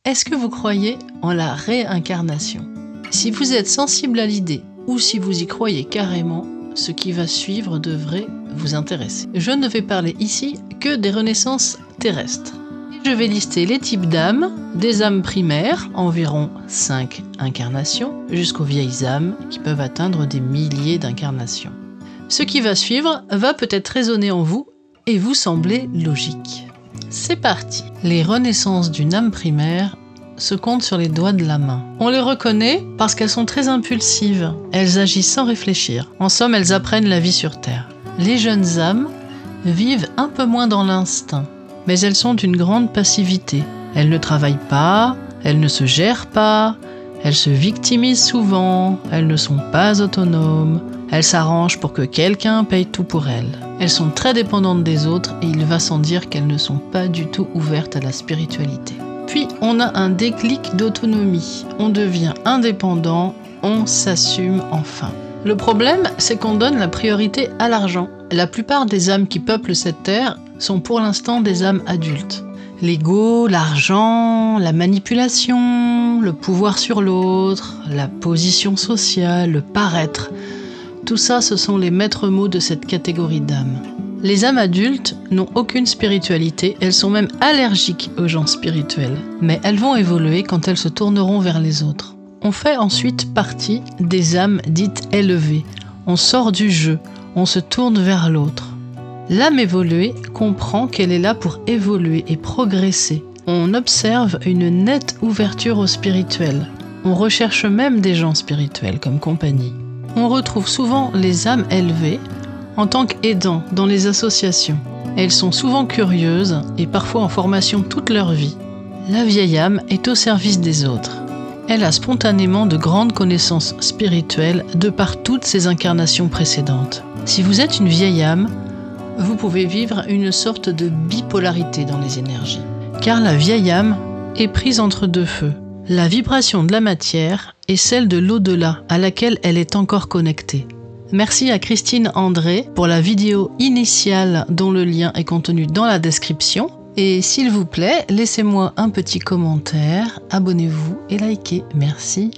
Est-ce que vous croyez en la réincarnation? Si vous êtes sensible à l'idée ou si vous y croyez carrément, ce qui va suivre devrait vous intéresser. Je ne vais parler ici que des renaissances terrestres. Je vais lister les types d'âmes, des âmes primaires, environ 5 incarnations, jusqu'aux vieilles âmes qui peuvent atteindre des milliers d'incarnations. Ce qui va suivre va peut-être résonner en vous et vous sembler logique. C'est parti. Les renaissances d'une âme primaire se comptent sur les doigts de la main. On les reconnaît parce qu'elles sont très impulsives. Elles agissent sans réfléchir. En somme, elles apprennent la vie sur Terre. Les jeunes âmes vivent un peu moins dans l'instinct, mais elles sont d'une grande passivité. Elles ne travaillent pas, elles ne se gèrent pas, elles se victimisent souvent, elles ne sont pas autonomes, elles s'arrangent pour que quelqu'un paye tout pour elles. Elles sont très dépendantes des autres et il va sans dire qu'elles ne sont pas du tout ouvertes à la spiritualité. Puis on a un déclic d'autonomie. On devient indépendant, on s'assume enfin. Le problème, c'est qu'on donne la priorité à l'argent. La plupart des âmes qui peuplent cette terre sont pour l'instant des âmes adultes. L'ego, l'argent, la manipulation, le pouvoir sur l'autre, la position sociale, le paraître, tout ça, ce sont les maîtres mots de cette catégorie d'âmes. Les âmes adultes n'ont aucune spiritualité, elles sont même allergiques aux gens spirituels. Mais elles vont évoluer quand elles se tourneront vers les autres. On fait ensuite partie des âmes dites élevées. On sort du jeu, on se tourne vers l'autre. L'âme évoluée comprend qu'elle est là pour évoluer et progresser. On observe une nette ouverture au spirituel. On recherche même des gens spirituels comme compagnie. On retrouve souvent les âmes élevées en tant qu'aidants dans les associations. Elles sont souvent curieuses et parfois en formation toute leur vie. La vieille âme est au service des autres. Elle a spontanément de grandes connaissances spirituelles de par toutes ses incarnations précédentes. Si vous êtes une vieille âme, vous pouvez vivre une sorte de bipolarité dans les énergies. Car la vieille âme est prise entre deux feux. La vibration de la matière et celle de l'au-delà à laquelle elle est encore connectée. Merci à Christine André pour la vidéo initiale dont le lien est contenu dans la description. Et s'il vous plaît, laissez-moi un petit commentaire, abonnez-vous et likez. Merci.